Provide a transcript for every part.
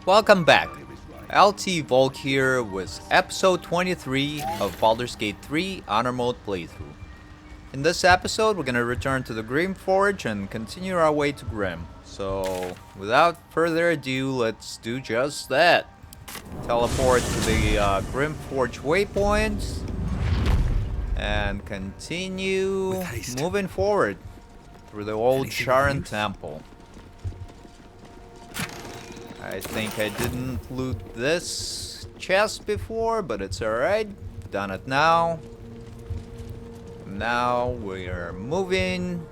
Welcome back. LT Volk here with episode 23 of Baldur's Gate 3 Honor Mode playthrough. In this episode, we're gonna return to the Grymforge and continue our way to Grym. So, without further ado, let's do just that. Teleport to the Grymforge waypoint and continue moving forward through the old Sharon Temple. I think I didn't loot this chest before, but it's alright. Done it now. Now we are moving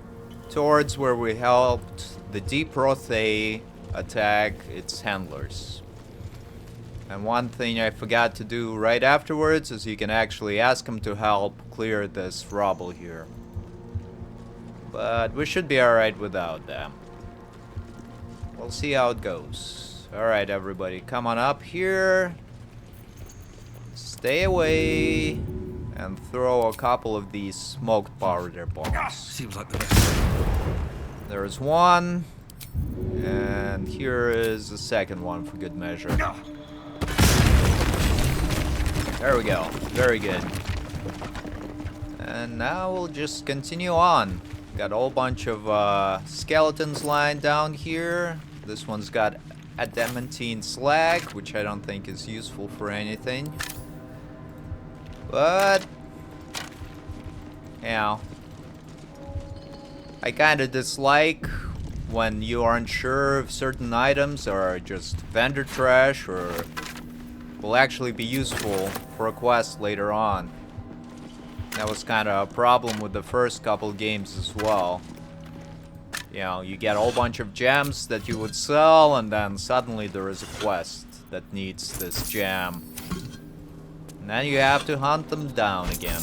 towards where we helped the Deep Rothay attack its handlers. And one thing I forgot to do right afterwards is you can actually ask them to help clear this rubble here. But we should be alright without them. We'll see how it goes. Alright, everybody, come on up here. Stay away. And throw a couple of these smoked powder bombs. Seems like the best. There's one. And here is the second one for good measure. There we go. Very good. And now we'll just continue on. Got a whole bunch of skeletons lying down here. This one's got Adamantium slag, which I don't think is useful for anything. But, you know, I kind of dislike when you aren't sure if certain items are just vendor trash or will actually be useful for a quest later on. That was kind of a problem with the first couple games as well. You know, you get a whole bunch of gems that you would sell, and then suddenly there is a quest that needs this gem. And then you have to hunt them down again.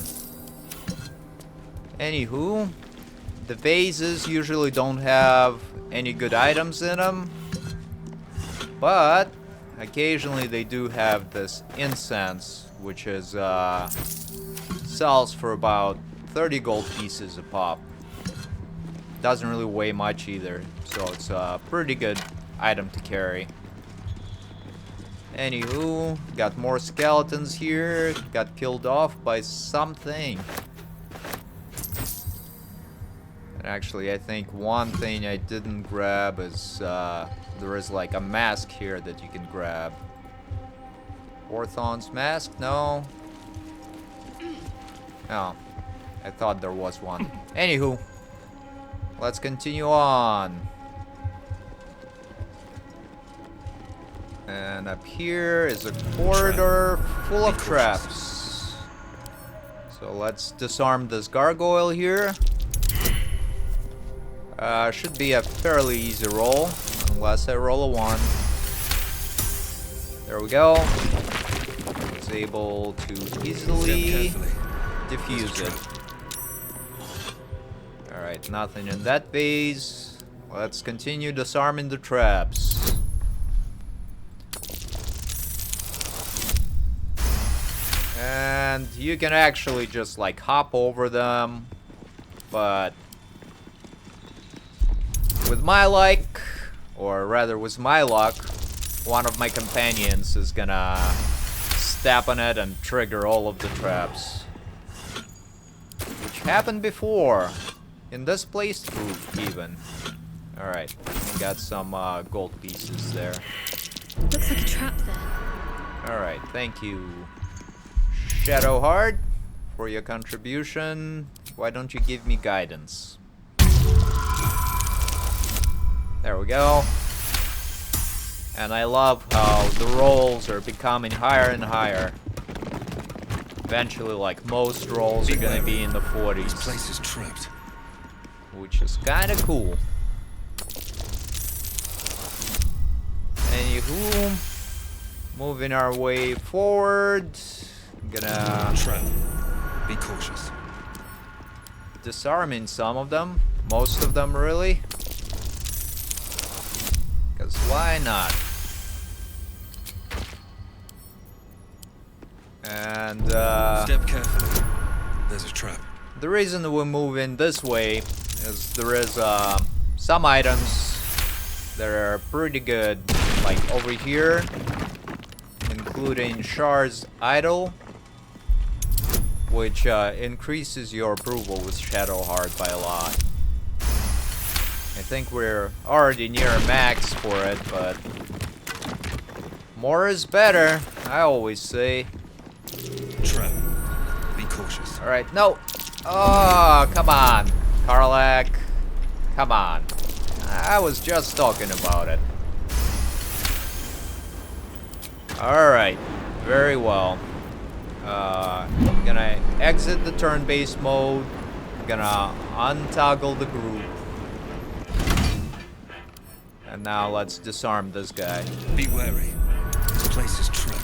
Anywho, the vases usually don't have any good items in them, but occasionally they do have this incense, which is sells for about 30 gold pieces a pop. Doesn't really weigh much either, so it's a pretty good item to carry. Anywho, got more skeletons here. Got killed off by something. And actually, I think one thing I didn't grab is there is like a mask here that you can grab. Orthon's mask? No. Oh, I thought there was one. Anywho, let's continue on. And up here is a corridor full of traps. So let's disarm this gargoyle here. Should be a fairly easy roll, unless I roll a 1. There we go. I was able to easily defuse it. Alright, nothing in that vase. Let's continue disarming the traps. And you can actually just like hop over them, but with my luck, or rather with my luck, one of my companions is gonna step on it and trigger all of the traps. Which happened before. In this playthrough, even. Alright, got some gold pieces there. Looks like a trap there. Alright, thank you, Shadowheart, for your contribution. Why don't you give me guidance? There we go. And I love how the rolls are becoming higher and higher. Eventually, like most rolls are gonna be in the 40s. This place is trapped. Which is kinda cool. Anywho, moving our way forward. Gonna Trap. Be cautious. disarming some of them. Most of them, really. Because why not? And Step carefully. There's a trap. the reason we're moving this way is there is some items that are pretty good like over here, including Shar's Idol, which increases your approval with Shadowheart by a lot. I think we're already near max for it, but more is better, I always say. Trap. Be cautious. Alright, no! Oh, come on, Karlak. Come on. I was just talking about it. Alright, very well. Gonna exit the turn-based mode. Gonna untoggle the group. And now let's disarm this guy. Be wary. This place is trapped.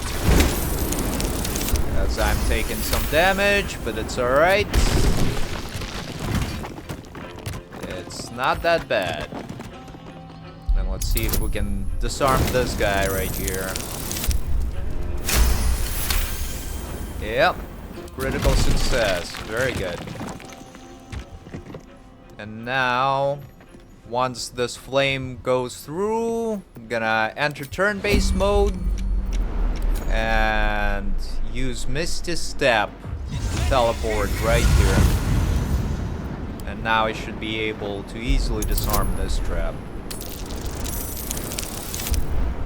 As I'm taking some damage, but it's alright. It's not that bad. And let's see if we can disarm this guy right here. Yep. Critical success. Very good. And now, once this flame goes through, I'm gonna enter turn-based mode and use Misty Step to teleport right here. And now I should be able to easily disarm this trap.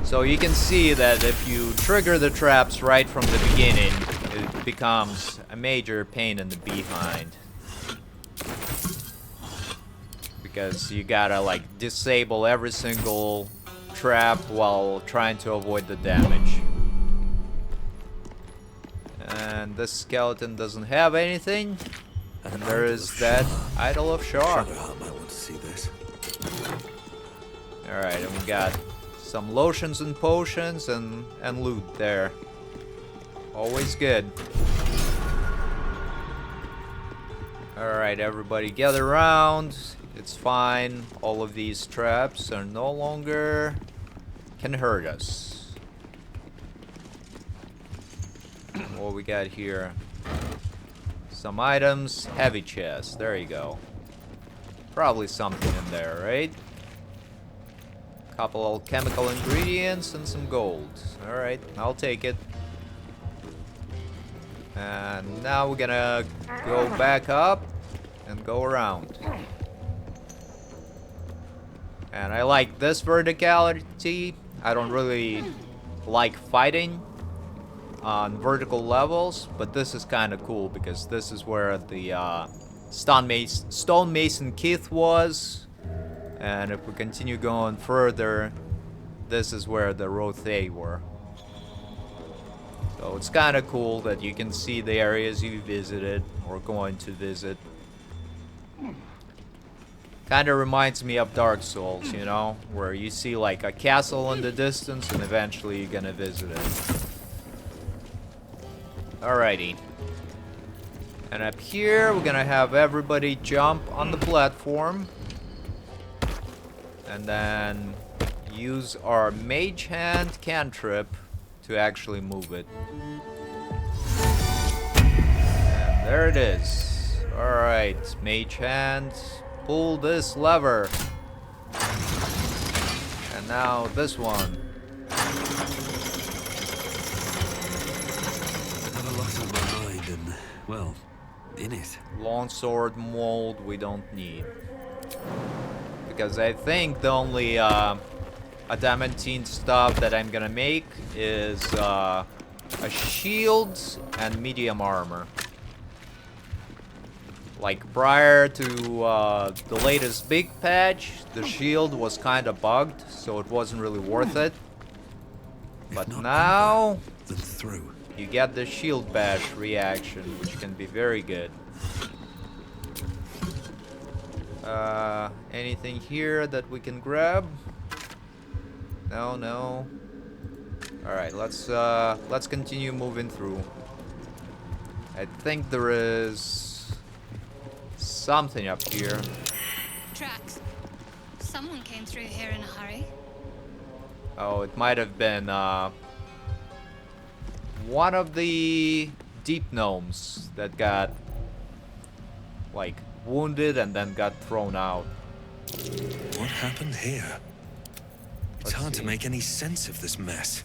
So you can see that if you trigger the traps right from the beginning, it becomes a major pain in the behind. Because you gotta like disable every single trap while trying to avoid the damage. And this skeleton doesn't have anything. And there is that Idol of Shar. Shadowheart might want to see this. Alright, and we got some lotions and potions and loot there. Always good. Alright, everybody gather around. It's fine. All of these traps are no longer can hurt us. What we got here? Some items. Heavy chest. There you go. Probably something in there, right? Couple alchemical ingredients and some gold. Alright, I'll take it. And now we're gonna go back up and go around. And I like this verticality. I don't really like fighting on vertical levels, but this is kind of cool because this is where the stonemason Keith was. And if we continue going further, this is where the Rothay were. So it's kind of cool that you can see the areas you visited or going to visit. Kind of reminds me of Dark Souls, you know, where you see like a castle in the distance and eventually you're gonna visit it. Alrighty. And up here, we're gonna have everybody jump on the platform. And then use our Mage Hand cantrip to actually move it. And there it is. Alright, Mage Hand, pull this lever. And now this one. I have a lot on my mind and, well, in it. Longsword mold we don't need. Because I think the only Adamantium stuff that I'm gonna make is a shield and medium armor. Like prior to the latest big patch, the shield was kind of bugged, so it wasn't really worth it. But now Then through. you get the shield bash reaction, which can be very good. Anything here that we can grab? No, no. Alright, let's continue moving through. I think there is something up here. Tracks. Someone came through here in a hurry. Oh, it might have been one of the deep gnomes that got like wounded and then got thrown out. What happened here? It's hard to make any sense of this mess.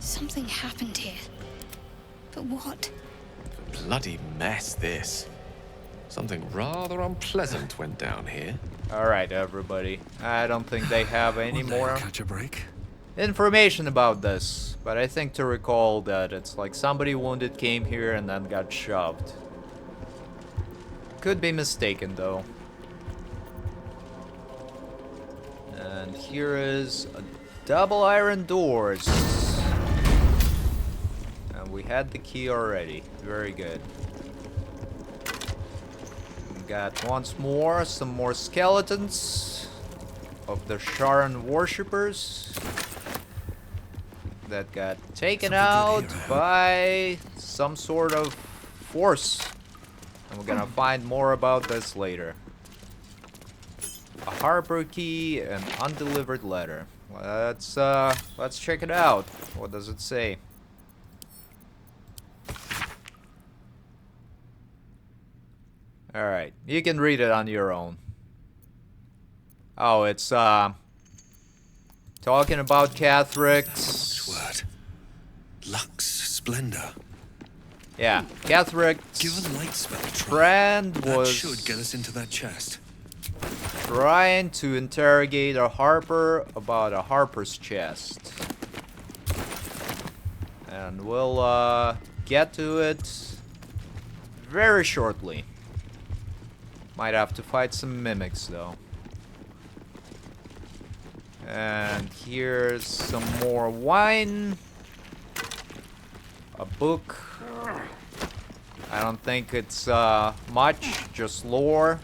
Something happened here. But what? Bloody mess, this. Something rather unpleasant went down here. Alright, everybody. I don't think they have any One day more I'll catch a break. information about this, but I think to recall that it's like somebody wounded came here and then got shoved. Could be mistaken though. And here is a double iron doors. And we had the key already. Very good. We got once more some more skeletons of the Sharon worshippers that got taken out by some sort of force. And we're gonna find more about this later. A harbor key and undelivered letter. Let's check it out. What does it say? Alright, you can read it on your own. Oh, it's talking about Catherick's. Word. Lux splendor. Yeah, Catherick's Give a light spell a try. friend That was should get us into that chest. trying to interrogate a harper about a harper's chest. And we'll get to it very shortly. Might have to fight some mimics though. And here's some more wine. A book. I don't think it's much, just lore.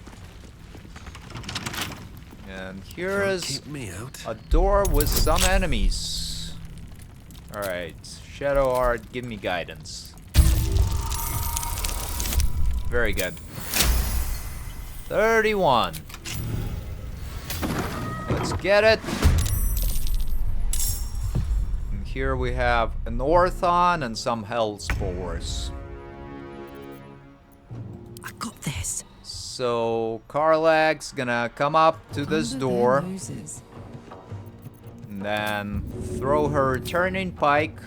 And here Can't is keep me out. a door with some enemies. Alright, Shadow Art, give me guidance. Very good. 31. Let's get it. And here we have an Orthon and some Hell Spores. I got this. So Karlak's gonna come up to this door and then throw her returning pike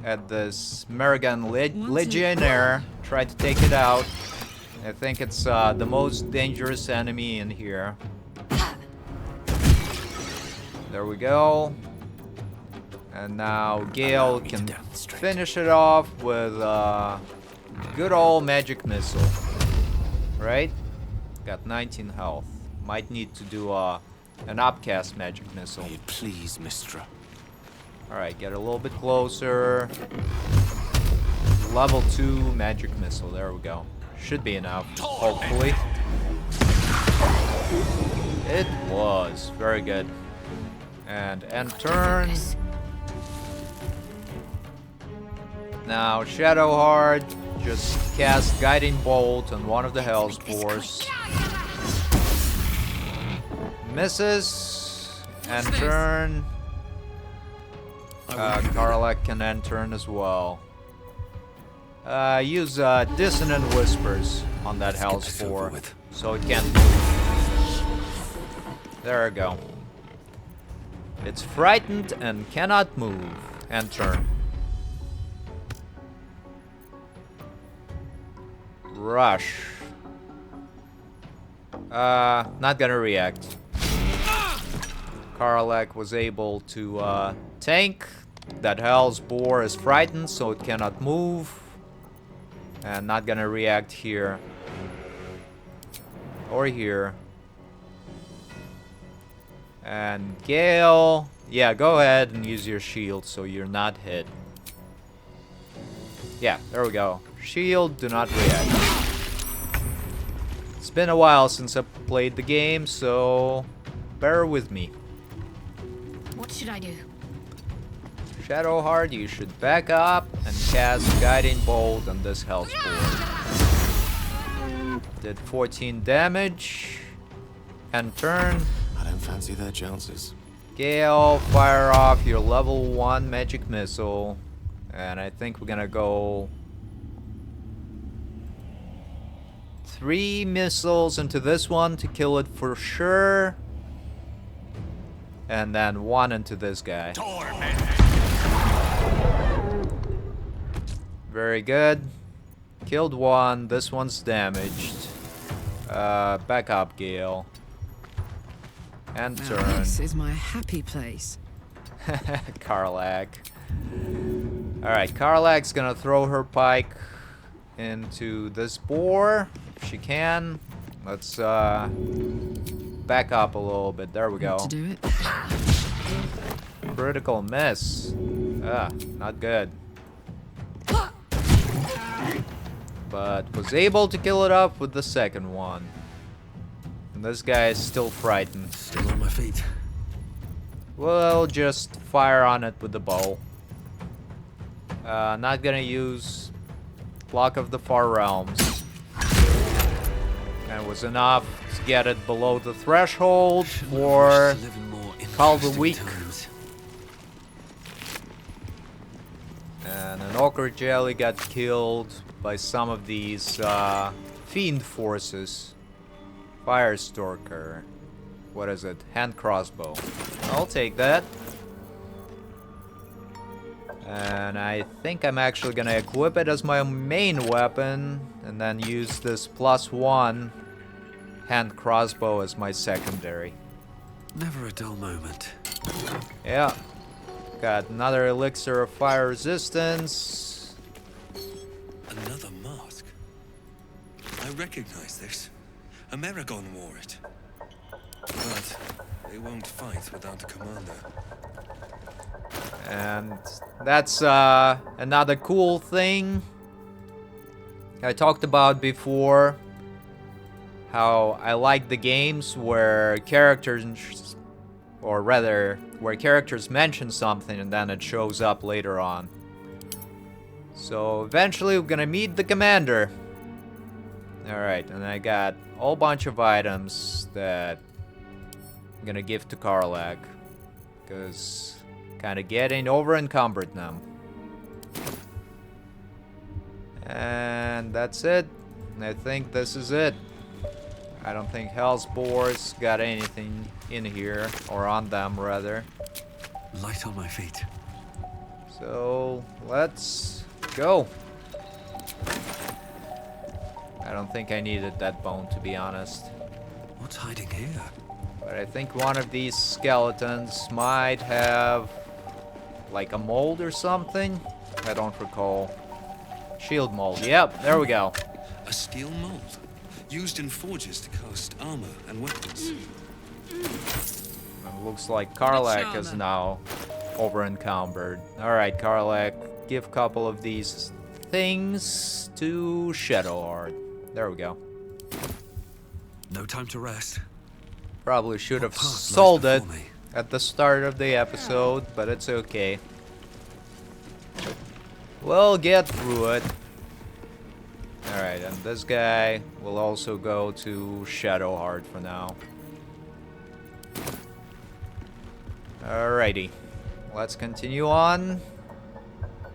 at this Merrigan Legionnaire. Try to take it out. I think it's the most dangerous enemy in here. There we go. And now Gale can finish it off with good old magic missile. Right? Got 19 health. Might need to do an upcast magic missile. May it please, Mistra. Alright, get a little bit closer. Level 2 magic missile. There we go. Should be enough, hopefully. It was. Very good. And end turn. Now Shadowheart just cast Guiding Bolt on one of the Hellspores. Misses. End turn. Karlak can end turn as well. Use Dissonant Whispers on that Hellspore so it can't move. There we go. It's frightened and cannot move. End turn. Rush. Not gonna react. Karlak was able to tank. That Hellspore is frightened, so it cannot move. And not gonna react here. Or here. And Gale. Yeah, go ahead and use your shield so you're not hit. Yeah, there we go. Shield, do not react. It's been a while since I played the game, so bear with me. What should I do? Shadowheart, you should back up and cast Guiding Bolt on this Hellspore. Did 14 damage. End turn. I don't fancy their chances. Gale, fire off your level 1 magic missile. And I think we're gonna go 3 missiles into this one to kill it for sure. And then one into this guy. Very good. Killed one. This one's damaged. Back up, Gale. And Now turn. this is my happy place. Karlak. Alright, Karlak's gonna throw her pike into this boar. If she can. Let's back up a little bit. There we go. To do it. Critical miss. Not good. But was able to kill it up with the second one. And this guy is still frightened. Still on my feet. We'll just fire on it with the bow. Not gonna use Block of the Far Realms. And it was enough to get it below the threshold for Call the Weak. And an Ochre Jelly got killed by some of these fiend forces. Firestalker. What is it? Hand crossbow. I'll take that. And I think I'm actually gonna equip it as my main weapon and then use this +1 hand crossbow as my secondary. Never a dull moment. Yeah. Got another elixir of fire resistance. Another mask. I recognize this. Amerigon wore it. But they won't fight without a commander. And that's another cool thing I talked about before. How I like the games where characters, or rather, where characters mention something and then it shows up later on. So eventually we're gonna meet the commander. Alright, and I got a whole bunch of items that I'm gonna give to Karlak. Because kind of getting over encumbered now. And that's it. I think this is it. I don't think Hell's Boars got anything in here, or on them rather. Light on my feet. So let's go. I don't think I needed that bone, to be honest. What's hiding here? But I think one of these skeletons might have like a mold or something. I don't recall. Shield mold. Yep, there we go. A steel mold, used in forges to cast armor and weapons. It looks like Karlak is now over encumbered. Alright, Karlak, give a couple of these things to Shadowheart. There we go. No time to rest. Probably should have What path lies sold it before me? at the start of the episode, but it's okay. We'll get through it. Alright, and this guy will also go to Shadowheart for now. Alrighty. Let's continue on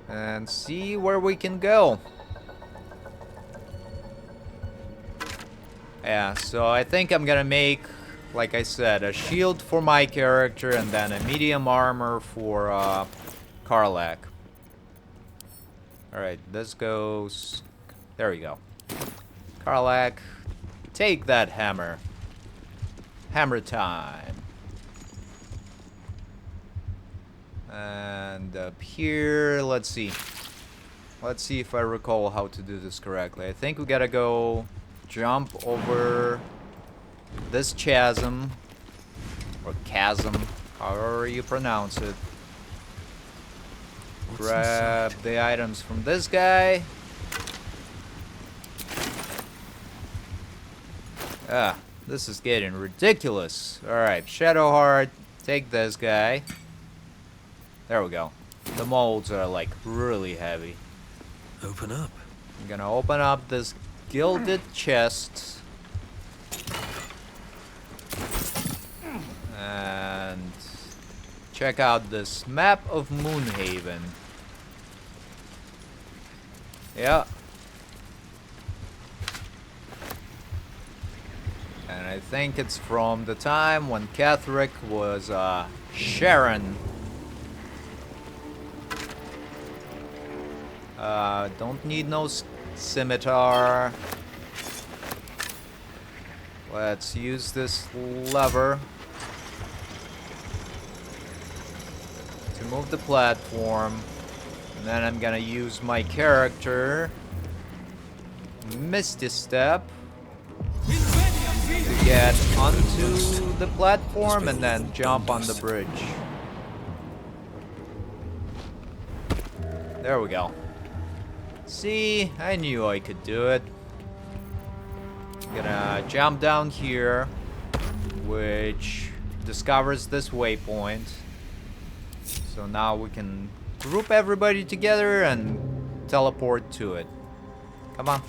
and see where we can go. Yeah, so I think I'm gonna make, like I said, a shield for my character and then a medium armor for Karlak. Alright, this goes... There we go. Karlak, take that hammer. Hammer time. And up here, let's see. Let's see if I recall how to do this correctly. I think we gotta go jump over this chasm. Or chasm, however you pronounce it. What's Grab inside? the items from this guy. Ah, this is getting ridiculous. Alright, Shadowheart, take this guy. There we go. The molds are like really heavy. Open up. I'm gonna open up this gilded chest. And check out this map of Moonhaven. Yeah. And I think it's from the time when Catherick was Sharon. Don't need no scimitar. Let's use this lever to move the platform. And then I'm gonna use my character, Misty Step, to get onto the platform and then jump on the bridge. There we go. See, I knew I could do it. I'm gonna jump down here, which discovers this waypoint. So now we can group everybody together and teleport to it. Come on.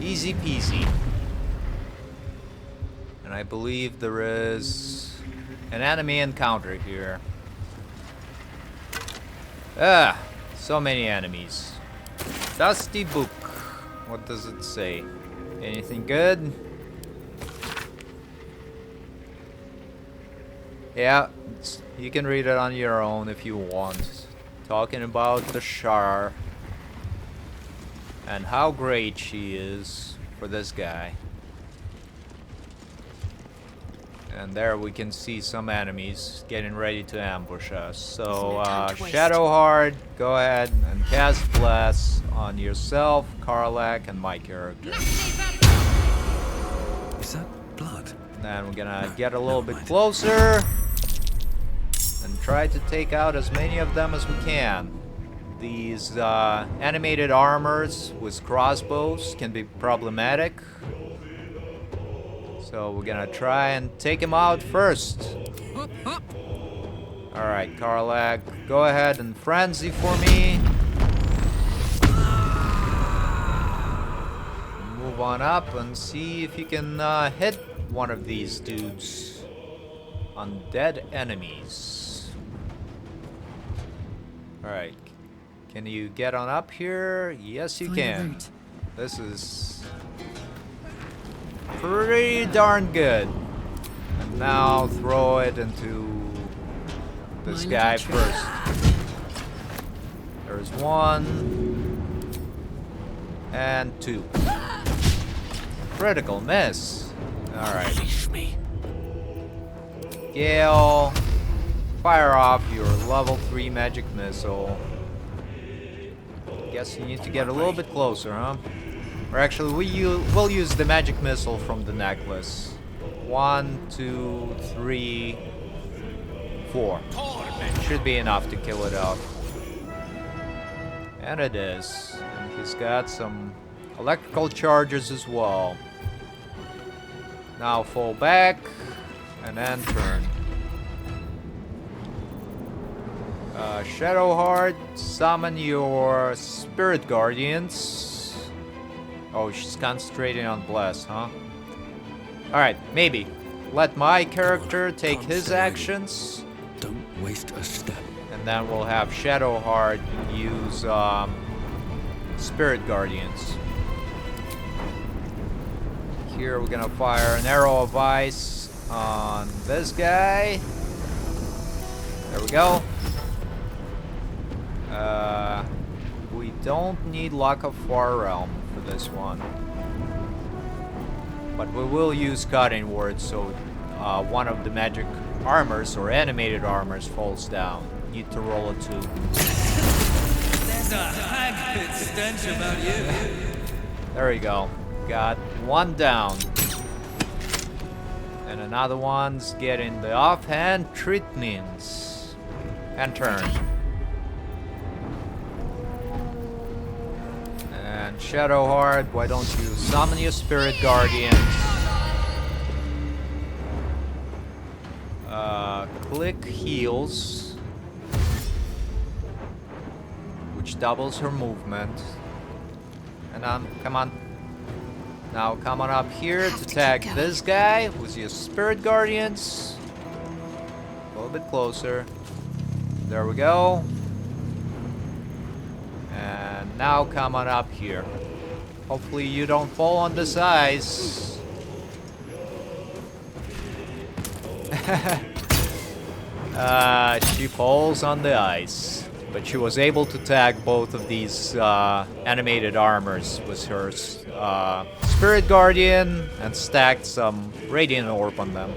Easy peasy. And I believe there is an enemy encounter here. Ah, so many enemies. Dusty book. What does it say? Anything good? Yeah, you can read it on your own if you want. Talking about the Shar and how great she is for this guy. And there we can see some enemies getting ready to ambush us. So, Shadowheart, go ahead and cast Bless on yourself, Karlach, and my character. Is that blood? Then we're gonna get a little bit closer and try to take out as many of them as we can. These animated armors with crossbows can be problematic. So we're gonna try and take him out first. Alright, Karlach, go ahead and frenzy for me. Move on up and see if you can hit one of these dudes. Undead enemies. Alright, can you get on up here? Yes, you Find a can. route. This is pretty darn good. And now throw it into this My guy little trick. first. There's one. And two. Critical miss. Alright. Gale, fire off your level 3 magic missile. Guess you need to get a little bit closer, huh? Or actually, we'll use the magic missile from the necklace. 1, 2, 3, 4. Should be enough to kill it off. And it is. And he's got some electrical charges as well. Now fall back and then turn. Shadowheart, summon your spirit guardians. Oh, she's concentrating on Bless, huh? Alright, maybe. Let my character take his actions. Don't waste a step. And then we'll have Shadowheart use spirit guardians. Here we're gonna fire an arrow of ice on this guy. There we go. We don't need Lock of Far Realm for this one. But we will use Cutting Word so one of the magic armors or animated armors falls down. Need to roll a 2. There's a high-pitched stench about you. There you go. Got one down. And another one's getting the offhand treatments. And turn. And Shadowheart, why don't you summon your spirit guardians? Click heals, which doubles her movement. And come on. Now come on up here to tag this guy with your spirit guardians. A little bit closer. There we go. And now come on up here. Hopefully you don't fall on this ice. She falls on the ice. But she was able to tag both of these animated armors with her Spirit Guardian and stacked some Radiant Orb on them.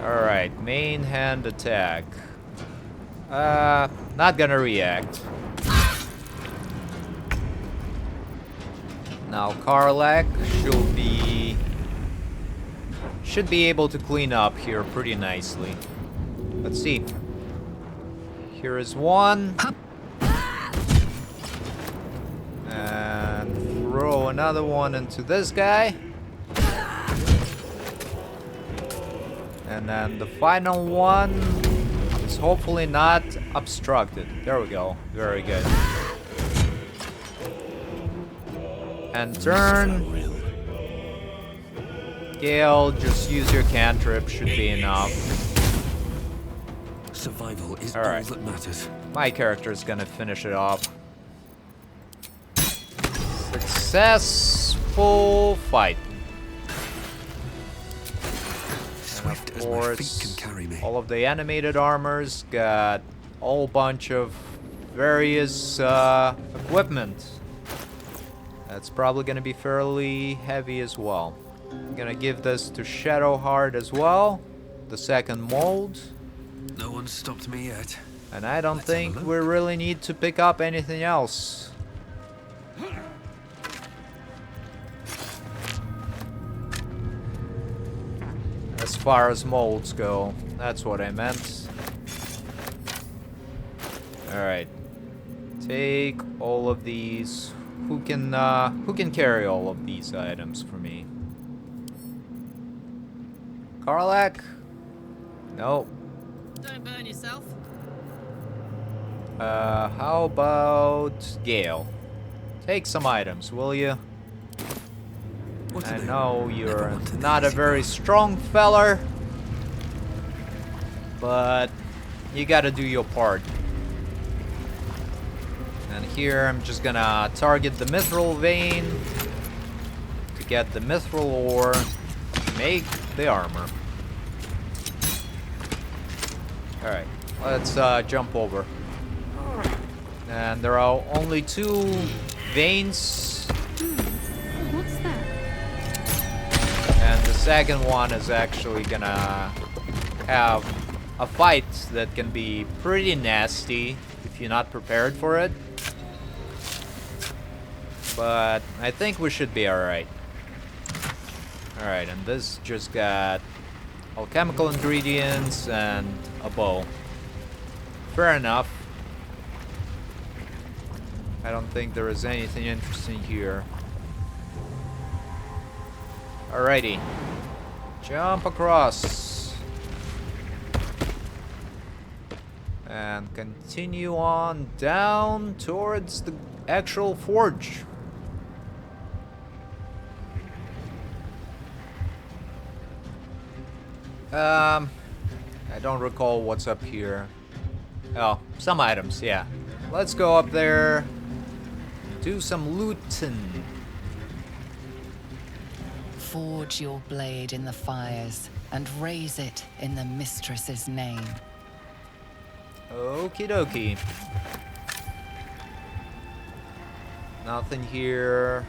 Alright, main hand attack. Not gonna react. Now Karlak should be able to clean up here pretty nicely. Let's see. Here is one. And throw another one into this guy. And then the final one is hopefully not obstructed. There we go. Very good. And turn. Gale, just use your cantrip, should be enough. Survival is all that matters. My character is gonna finish it off. Successful fight. Swift And as of my feet course, can carry me. all of the animated armors got a whole bunch of various equipment. That's probably gonna be fairly heavy as well. I'm gonna give this to Shadowheart as well, the second mold. No one stopped me yet. And I don't Let's have a think look. we really need to pick up anything else. As far as molds go, that's what I meant. Alright. Take all of these. Who can carry all of these items for me? Karlak? No. Don't burn yourself. How about Gale? Take some items, will you? What I do they- know Never you're wanted not a easy very path. strong feller, but you gotta do your part. And here I'm just gonna target the mithril vein to get the mithril ore to make the armor. Alright, let's jump over. And there are only 2 veins, What's that? and the second one is actually gonna have a fight that can be pretty nasty if you're not prepared for it. But I think we should be alright. Alright, and this just got alchemical ingredients and a bow. Fair enough. I don't think there is anything interesting here. Alrighty. Jump across. And continue on down towards the actual forge. I don't recall what's up here. Oh, some items, yeah. Let's go up there. Do some looting. Forge your blade in the fires and raise it in the mistress's name. Okie dokie. Nothing here.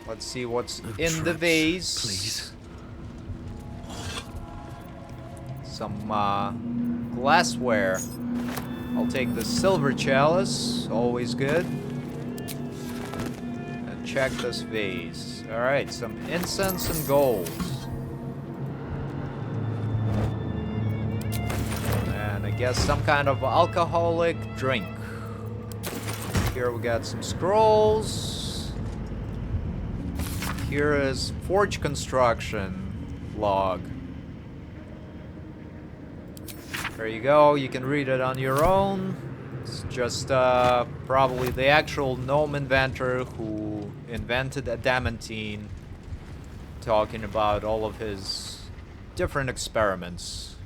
Let's see what's No in the traps, vase. please. Some glassware. I'll take the silver chalice, always good. And check this vase. Alright, some incense and gold. And I guess some kind of alcoholic drink. Here we got some scrolls. Here is forge construction log. There you go, you can read it on your own. It's just probably the actual gnome inventor who invented Adamantium, talking about all of his different experiments,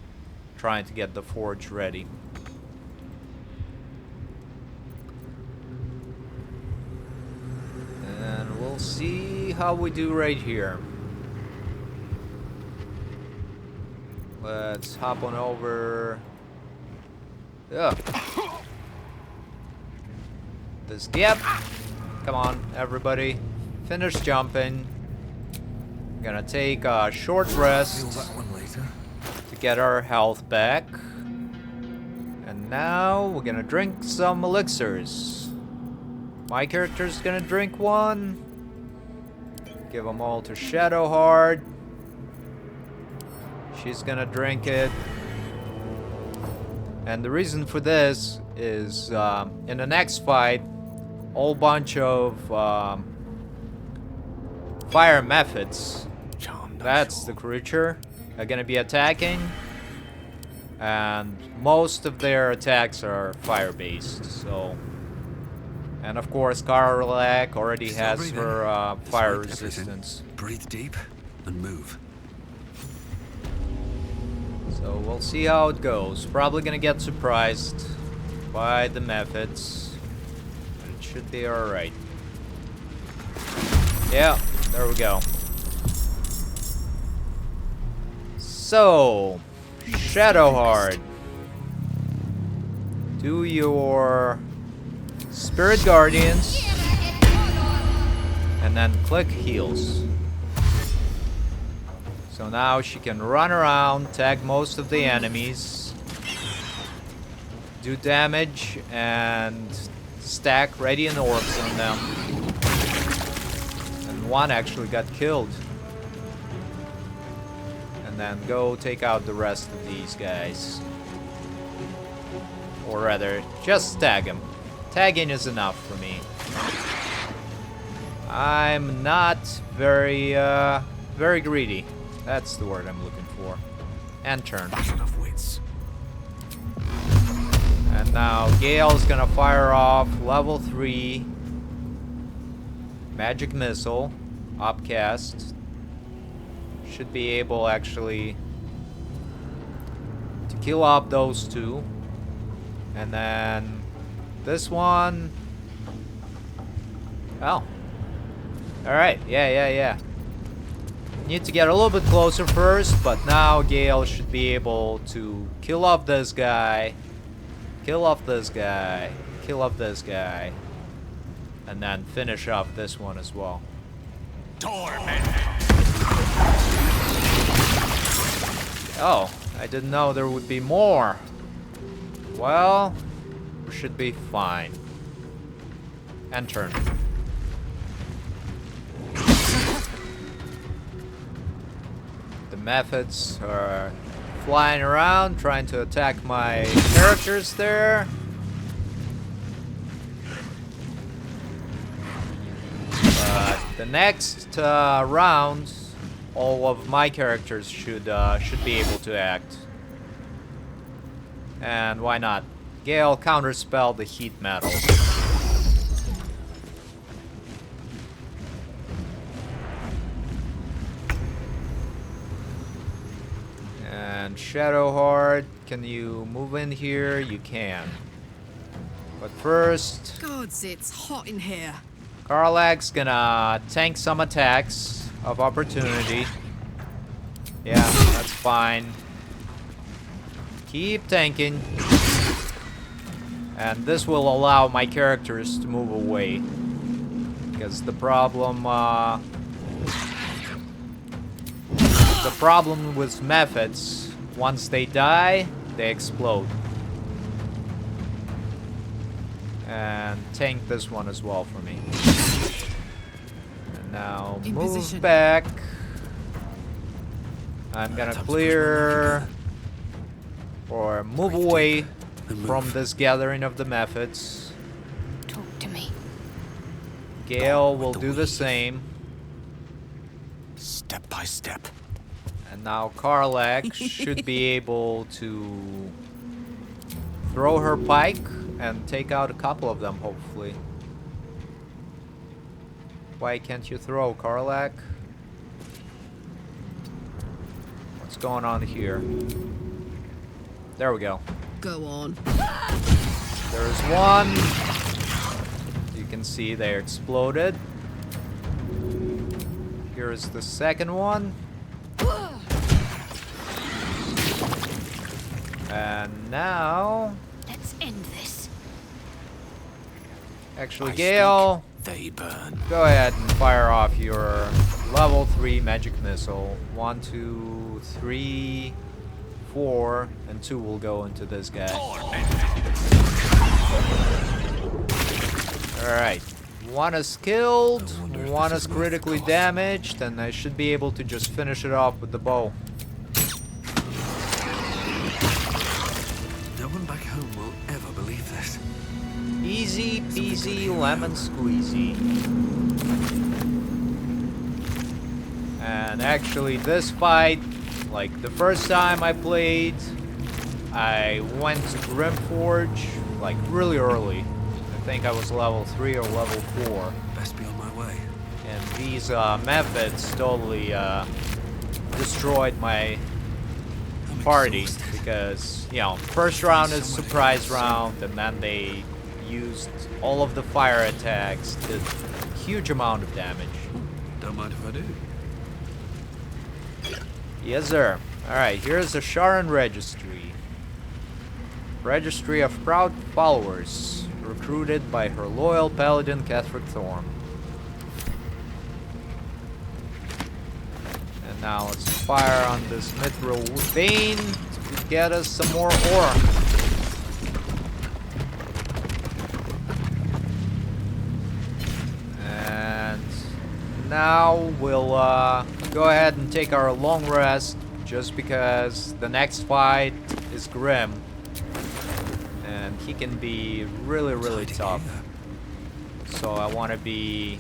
trying to get the forge ready. And we'll see how we do right here. Let's hop on over. Yeah. This gap. Come on, everybody. Finish jumping. Gonna take a short rest to get our health back. And now we're gonna drink some elixirs. My character's gonna drink one. Give them all to Shadowheart. She's gonna drink it. And the reason for this is in the next fight, a whole bunch of fire methods. That's the creature are gonna be attacking. And most of their attacks are fire-based, so... And of course, Karlak already has her fire resistance. Breathe deep and move. So we'll see how it goes. Probably gonna get surprised by the methods. But it should be alright. Yeah, there we go. So, Shadowheart. Do your Spirit Guardians. And then click heals. So now she can run around, tag most of the enemies, do damage, and stack Radiant Orbs on them. And one actually got killed. And then go take out the rest of these guys. Or rather, just tag them. Tagging is enough for me. I'm not very greedy. That's the word I'm looking for. And turn. Of wits. And now Gale's gonna fire off level 3 magic missile, upcast. Should be able actually to kill off those two. And then this one. Oh. Alright, yeah. Need to get a little bit closer first, but now Gale should be able to kill off this guy, kill off this guy, kill off this guy, and then finish off this one as well. Oh, I didn't know there would be more. Well, we should be fine. And turn. The methods are flying around, trying to attack my characters there. But the next round, all of my characters should be able to act. And why not? Gale counterspell the heat metal. And Shadowheart, can you move in here? You can. But first, Gods, it's hot in here. Karlak's gonna tank some attacks of opportunity. Yeah, that's fine. Keep tanking. And this will allow my characters to move away. Because the problem with methods, once they die, they explode. And tank this one as well for me. And now In move position. back. I'm gonna clear or move away from this gathering of the methods. Talk to me. Gale will do the same. Step by step. And now Karlak should be able to throw her pike and take out a couple of them, hopefully. Why can't you throw, Karlak? What's going on here? There we go. Go on. There's one. You can see they exploded. Here's the second one. And now... Let's end this. Actually, I Gale, speak, they burn. go ahead and fire off your level 3 magic missile. 1, 2, 3, 4, and 2 will go into this guy. Alright. 1 is killed, 1 is critically damaged, and I should be able to just finish it off with the bow. No one back home will ever believe this. Easy peasy lemon squeezy. And actually this fight, like the first time I played, I went to Grymforge like really early. I think I was level 3 or level 4. Best be on my way. And these methods totally destroyed my party because, you know, first round is surprise round, and then they used all of the fire attacks, did huge amount of damage. Don't mind if I do. Yes, sir. Alright, here's the Sharon Registry. Registry of proud followers, recruited by her loyal paladin Catherick Thorn. And now let's fire on this mithril vein to get us some more ore. And now we'll go ahead and take our long rest, just because the next fight is Grym. And he can be really, really tough. So I want to be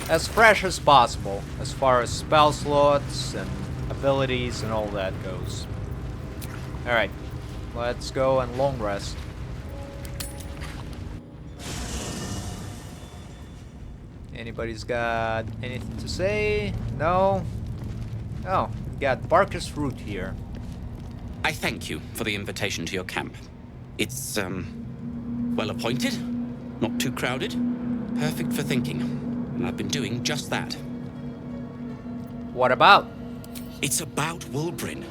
as fresh as possible as far as spell slots and abilities and all that goes. Alright, let's go and long rest. Anybody's got anything to say? No? Oh, we got Barkus Root here. I thank you for the invitation to your camp. It's, well appointed, not too crowded, perfect for thinking. And I've been doing just that. What about? It's about Wulbrin.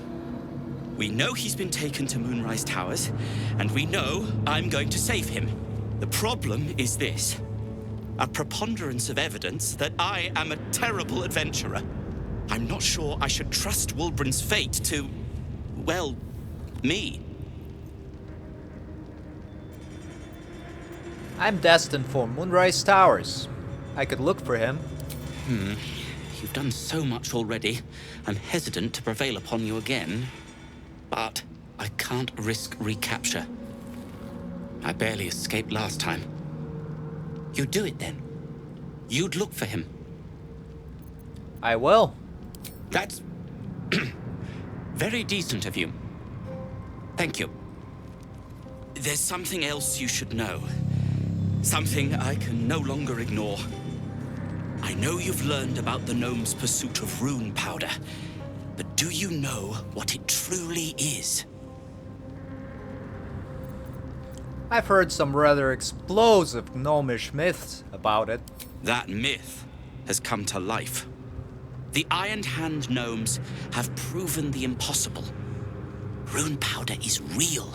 We know he's been taken to Moonrise Towers, and we know I'm going to save him. The problem is this: a preponderance of evidence that I am a terrible adventurer. I'm not sure I should trust Wulbrin's fate to, well, me. I'm destined for Moonrise Towers. I could look for him. You've done so much already. I'm hesitant to prevail upon you again. But I can't risk recapture. I barely escaped last time. You'd do it then. You'd look for him. I will. That's very decent of you. Thank you. There's something else you should know. Something I can no longer ignore. I know you've learned about the gnome's pursuit of rune powder, but do you know what it truly is? I've heard some rather explosive gnomish myths about it. That myth has come to life. The Iron Hand gnomes have proven the impossible. Rune powder is real,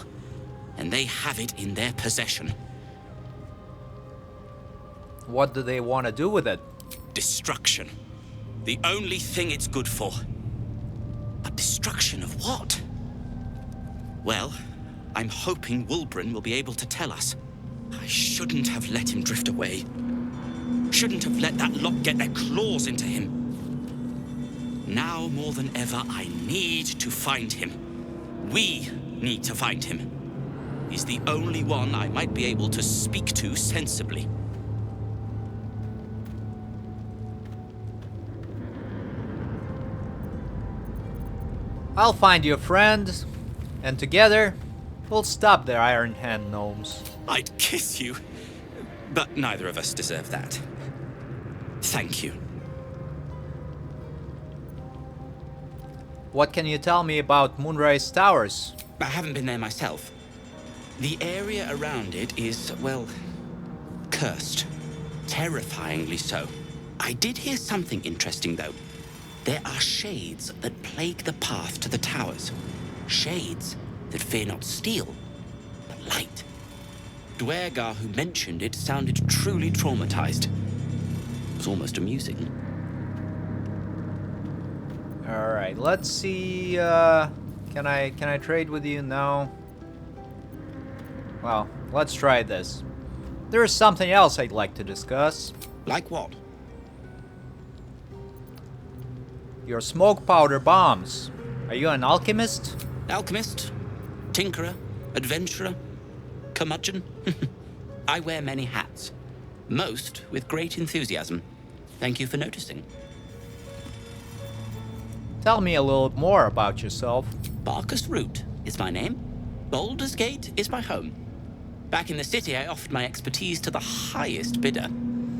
and they have it in their possession. What do they want to do with it? Destruction. The only thing it's good for. But destruction of what? Well, I'm hoping Wulbrin will be able to tell us. I shouldn't have let him drift away. Shouldn't have let that lot get their claws into him. Now more than ever, I need to find him. We need to find him. He's the only one I might be able to speak to sensibly. I'll find you a friend, and together, we'll stop the Iron Hand gnomes. I'd kiss you, but neither of us deserve that. Thank you. What can you tell me about Moonrise Towers? I haven't been there myself. The area around it is, well, cursed. Terrifyingly so. I did hear something interesting, though. There are shades that plague the path to the towers. Shades that fear not steel, but light. Dwergar, who mentioned it, sounded truly traumatized. It was almost amusing. Alright, let's see, can I trade with you? No. Well, let's try this. There's something else I'd like to discuss. Like what? Your smoke powder bombs. Are you an alchemist? Alchemist? Tinkerer? Adventurer? Curmudgeon? I wear many hats. Most with great enthusiasm. Thank you for noticing. Tell me a little more about yourself. Barkus Root is my name. Baldur's Gate is my home. Back in the city, I offered my expertise to the highest bidder.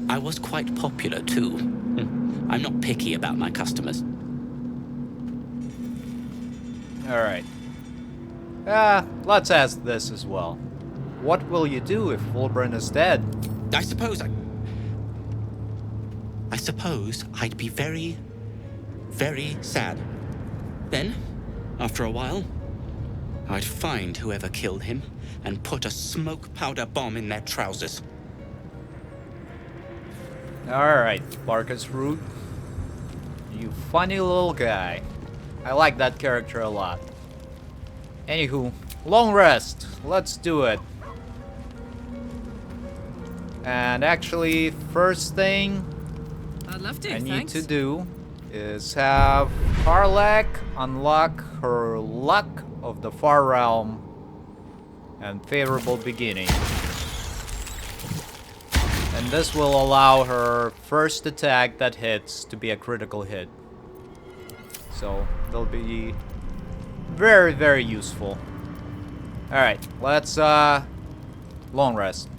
I was quite popular, too. I'm not picky about my customers. Alright. Let's ask this as well. What will you do if Wulbren is dead? I suppose I'd be very, very sad. Then, after a while, I'd find whoever killed him and put a smoke powder bomb in their trousers. Alright, Barkus Root. You funny little guy. I like that character a lot. Anywho, long rest. Let's do it. And actually, first thing I'd love to, I need thanks. to do is have Karlak unlock her Luck of the Far Realm and Favorable Beginning. And this will allow her first attack that hits to be a critical hit. So, they'll be very, very useful. Alright, let's long rest.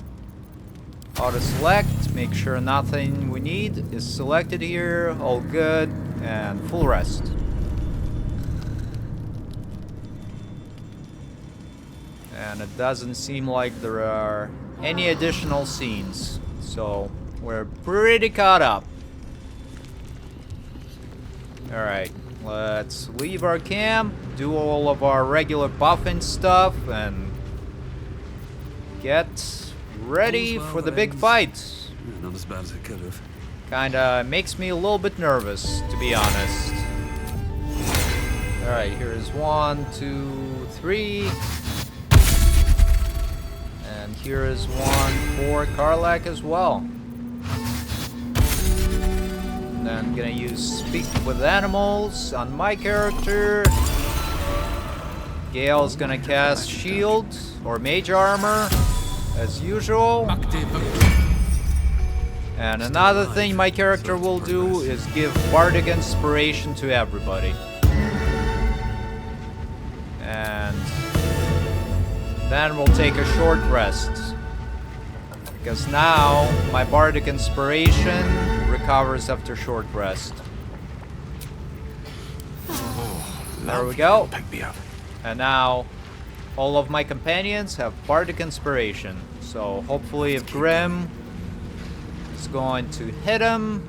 Auto select, make sure nothing we need is selected here, all good, and full rest. And it doesn't seem like there are any additional scenes, so we're pretty caught up. Alright, let's leave our camp, do all of our regular buffing stuff, and get ready All's well for the that big ends. fight. Not as bad as it could have. Kinda makes me a little bit nervous, to be honest. Alright, here's 1, 2, 3. And here is one for Karlak as well. And then I'm gonna use Speak with Animals on my character. Gale's gonna cast Shield or Mage Armor as usual. And another thing my character will do is give Bardic Inspiration to everybody. And then we'll take a short rest. Because now my Bardic Inspiration recovers after short rest. There we go. Pick me up. And now all of my companions have Bardic Inspiration. So hopefully if Grym is going to hit him,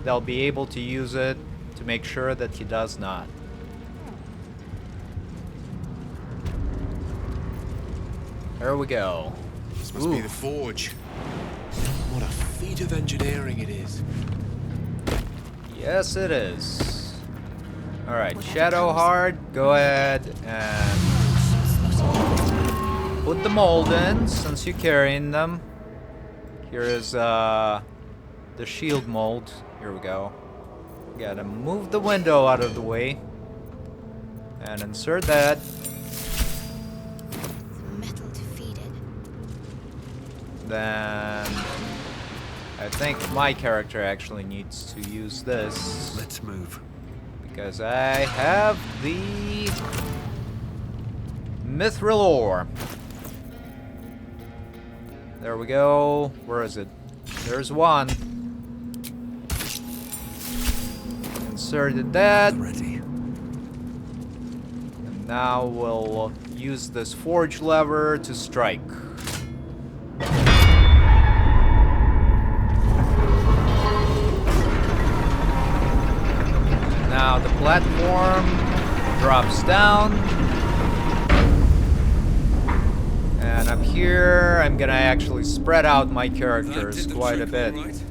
they'll be able to use it to make sure that he does not. There we go. This must be the forge. What a feat of engineering it is. Yes, it is. Alright, Shadowheart, go ahead and put the mold in since you're carrying them. Here is the shield mold. Here we go. Gotta move the window out of the way. And insert that. Metal to feed it. Then I think my character actually needs to use this. Let's move. Because I have the Mithril Ore. There we go. Where is it? There's one. Inserted that. Ready. And now we'll use this forge lever to strike. Now the platform drops down. And up here, I'm gonna actually spread out my characters quite a bit. Right.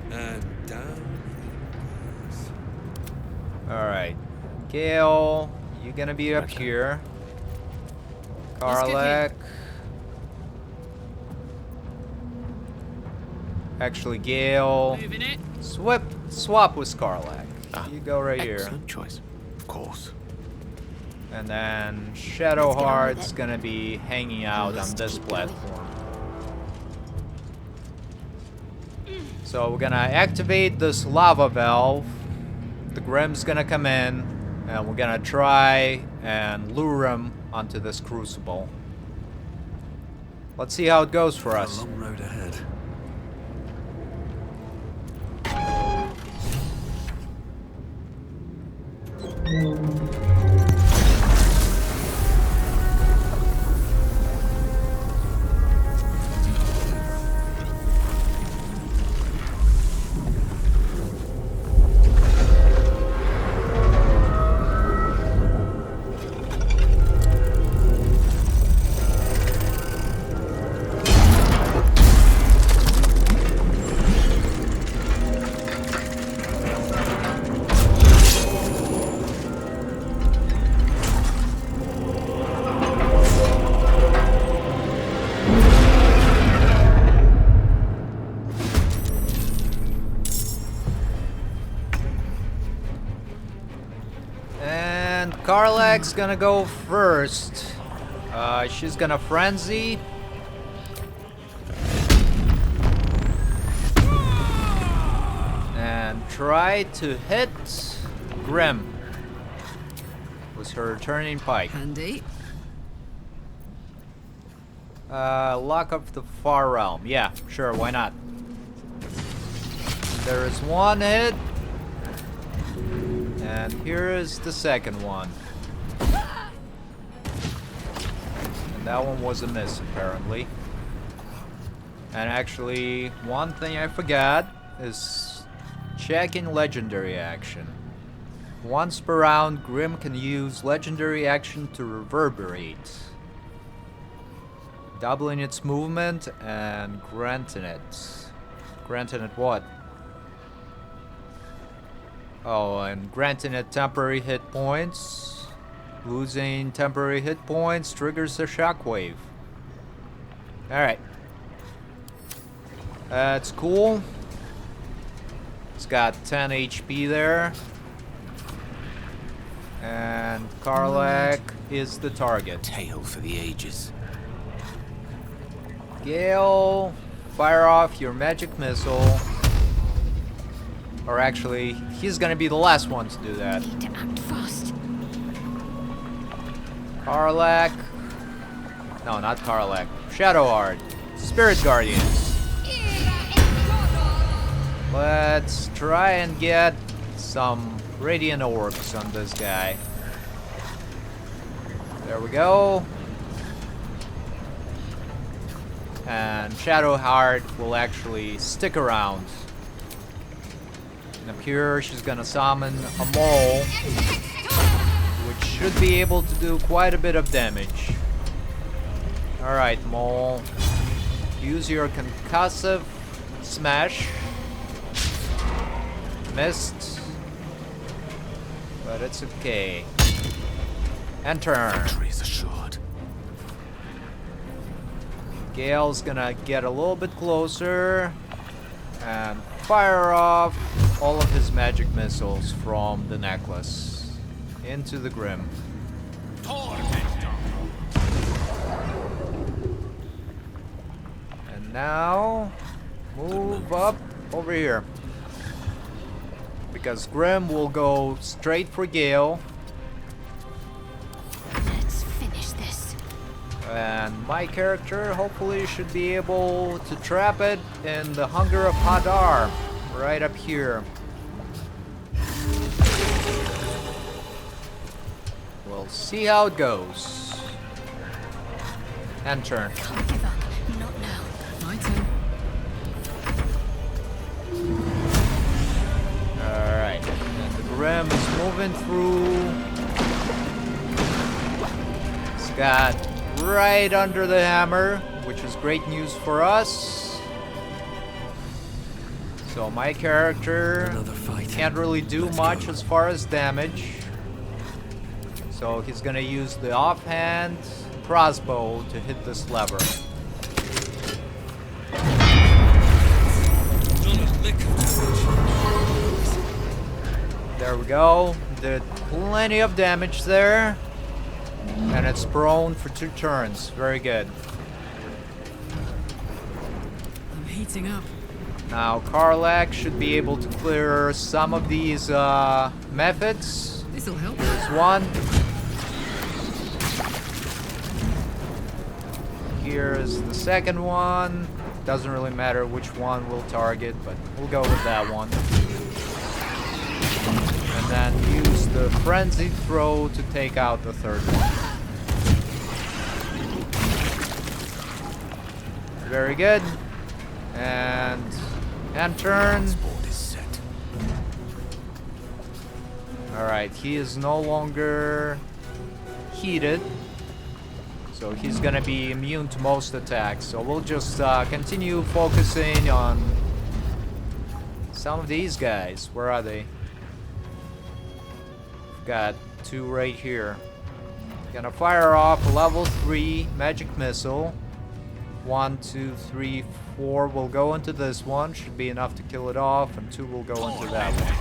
And down. Alright. Gale, you're gonna be up here. Karlak. Actually, Gale. Moving it. Swap with Karlak. You go right here. Excellent choice. Of course. And then Shadowheart's gonna be hanging out on this platform. So we're gonna activate this lava valve. The Grym's gonna come in, and we're gonna try and lure him onto this crucible. Let's see how it goes for A us. long road ahead. Karlak's gonna go first. She's gonna frenzy. And try to hit Grym with her turning pike. Handy. Lock of the Far Realm. Yeah, sure, why not? There is one hit. And here is the second one. And that one was a miss, apparently. And actually, one thing I forgot is checking legendary action. Once per round, Grym can use legendary action to reverberate, doubling its movement and granting it. Granting it what? Oh, and granting it temporary hit points. Losing temporary hit points triggers a shockwave. Alright. That's cool. It's got 10 HP there. And Karlak is the target. Tale for the ages. Gale, fire off your magic missile. Or actually, he's gonna be the last one to do that. Need to act fast. Karlak. No, not Karlak. Shadowheart. Spirit Guardians. Let's try and get some radiant orbs on this guy. There we go. And Shadowheart will actually stick around. And up here, she's gonna summon a mole, which should be able to do quite a bit of damage. Alright, mole. Use your concussive smash. Missed. But it's okay. And turn. Victory is assured. Gale's gonna get a little bit closer and fire off all of his magic missiles from the necklace into the Grym. And now move up over here, because Grym will go straight for Gale. Let's finish this. And my character hopefully should be able to trap it in the Hunger of Hadar, right up here. We'll see how it goes. And turn. Can't give up. Not now. My turn. Alright. And the Grym is moving through. It's got right under the hammer, which is great news for us. So my character Another fight. can't really do Let's much go. as far as damage. So he's gonna use the offhand crossbow to hit this lever. Not a lick of damage. There we go. Did plenty of damage there. And it's prone for 2 turns. Very good. I'm heating up. Now Karlak should be able to clear some of these methods. This'll help. There's one. Here's the second one. Doesn't really matter which one we'll target, but we'll go with that one. And then use the frenzied throw to take out the third one. Very good. And turn. Board is set. Alright, he is no longer heated. So he's gonna be immune to most attacks. So we'll just continue focusing on some of these guys. Where are they? Got 2 right here. Gonna fire off a level 3 magic missile. 1, 2, 3, 4 will go into this one. Should be enough to kill it off. And 2 will go into that one.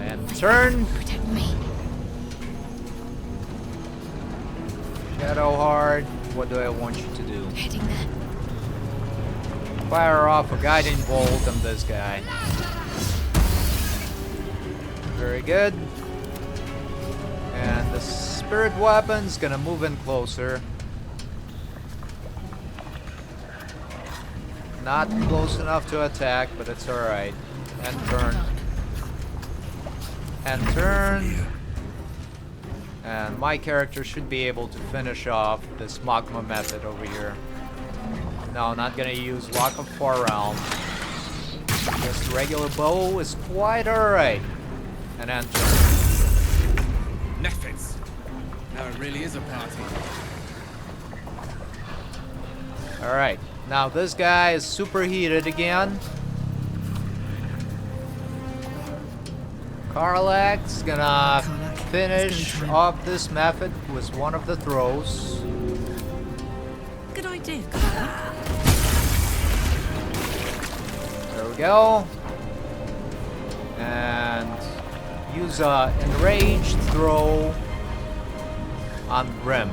And turn. Protect me. Shadow Heart. What do I want you to do? Heading there. Fire off a guiding bolt on this guy. Very good. And the spirit weapon's gonna move in closer. Not close enough to attack, but it's alright. And turn. And turn. And my character should be able to finish off this magma method over here. No, not gonna use Lock of Far Realm. Just regular bow is quite alright. And then turn. Nefits. Now it really is a party. Alright, now this guy is superheated again. Karlak's gonna finish off this method with one of the throws. Good idea. There we go. And use a enraged throw on Grym.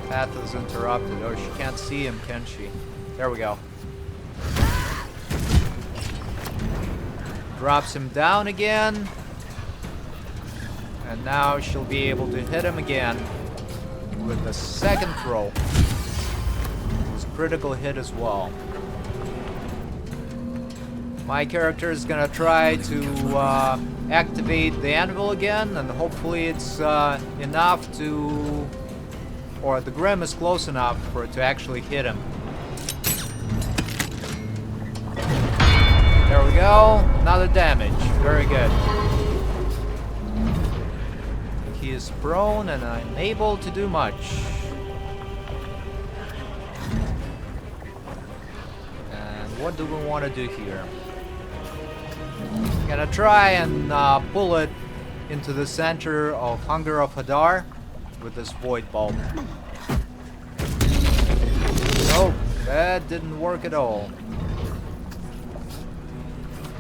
Path is interrupted. Oh, she can't see him, can she? There we go. Drops him down again. And now she'll be able to hit him again with the second throw. It's a critical hit as well. My character is gonna try to activate the anvil again, and hopefully it's enough to, or the Grym is close enough for it to actually hit him. There we go. Another damage. Very good. He is prone and unable to do much. And what do we want to do here? Gonna try and pull it into the center of Hunger of Hadar with this void bulb. Nope, that didn't work at all.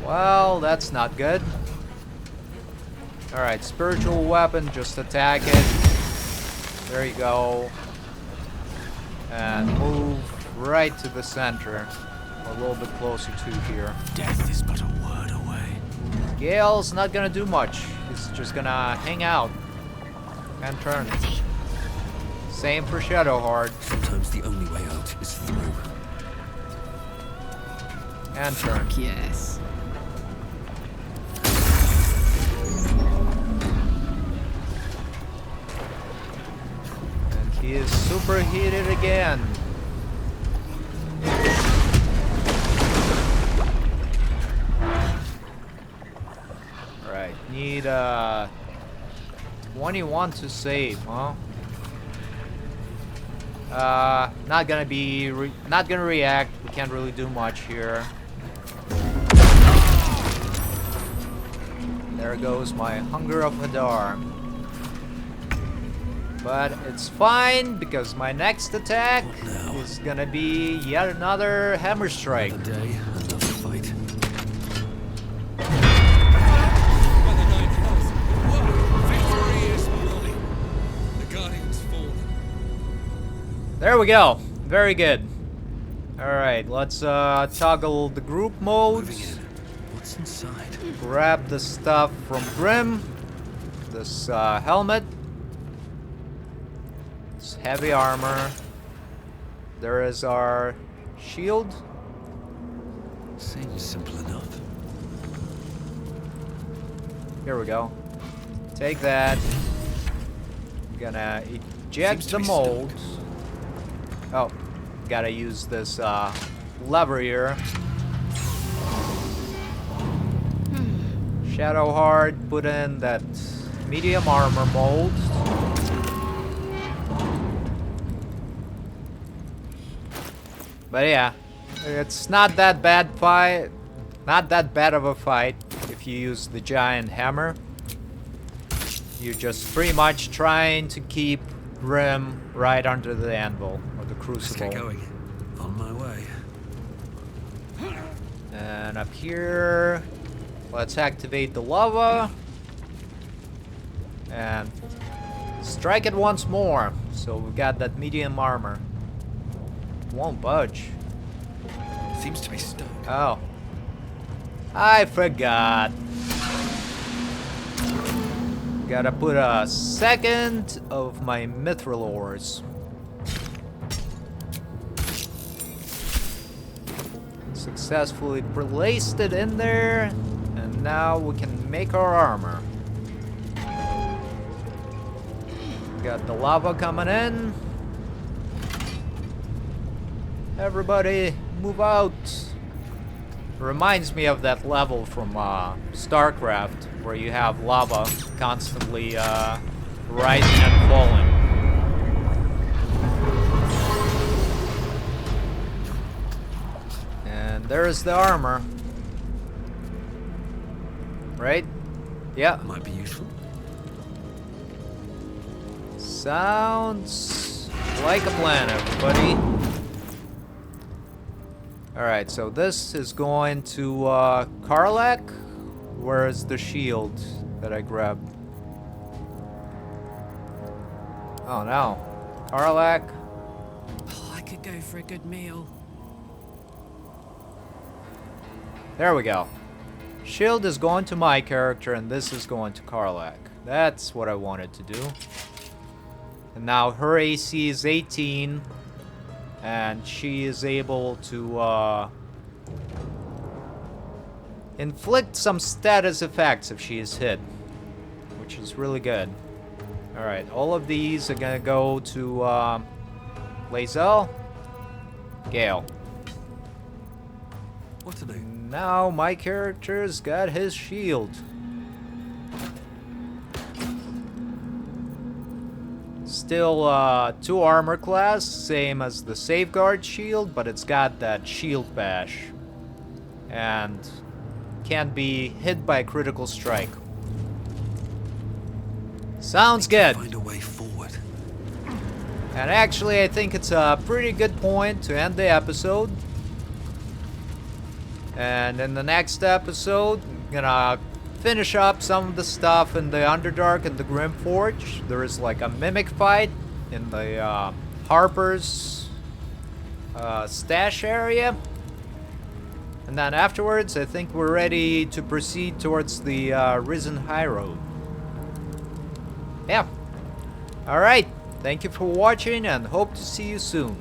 Well, that's not good. Alright, spiritual weapon, just attack it. There you go. And move right to the center. A little bit closer to here. Death is but a word away. Gale's not gonna do much. He's just gonna hang out and turn. Same for Shadowheart. Sometimes the only way out is through. And turn. Yes. And he is superheated again. need 21 to save, huh? Not gonna react. We can't really do much here. There goes my Hunger of Hadar. But it's fine because my next attack is gonna be yet another hammer strike. Another day, another fight. Victory is mine. The Guardian's fallen. There we go. Very good. Alright, let's toggle the group modes. What's inside? Grab the stuff from Grym. This helmet. This heavy armor. There is our shield. Seems simple enough. Here we go. Take that. I'm gonna eject the mold. Oh, gotta use this lever here. Shadowheart, put in that medium armor mold. But yeah, it's not that bad fight. Not that bad of a fight if you use the giant hammer. You're just pretty much trying to keep Grym right under the anvil or the Let's crucible. get going. On my way. And up here, let's activate the lava and strike it once more. So we've got that medium armor. Won't budge. Seems to be stuck. Oh, I forgot. Gotta put a second of my mithril ores. Successfully placed it in there, and now we can make our armor. Got the lava coming in. Everybody, move out. Reminds me of that level from StarCraft, where you have lava constantly rising and falling. And there's the armor. Right? Yeah. Might be useful. Sounds like a plan, everybody. Alright, so this is going to Karlak. Where is the shield that I grabbed? Oh no. Karlak. Oh, I could go for a good meal. There we go. Shield is going to my character and this is going to Karlak. That's what I wanted to do. And now her AC is 18. And she is able to inflict some status effects if she is hit, which is really good. Alright, all of these are gonna go to Lae'zel, Gale. What to do? Now my character's got his shield. Still 2 armor class, same as the safeguard shield, but it's got that shield bash. And can't be hit by a critical strike. Sounds good. Find a way forward. And actually, I think it's a pretty good point to end the episode. And in the next episode, I'm gonna finish up some of the stuff in the Underdark and the Grymforge. There is like a mimic fight in the Harper's stash area. And then afterwards, I think we're ready to proceed towards the Risen High Road. Yeah. Alright. Thank you for watching and hope to see you soon.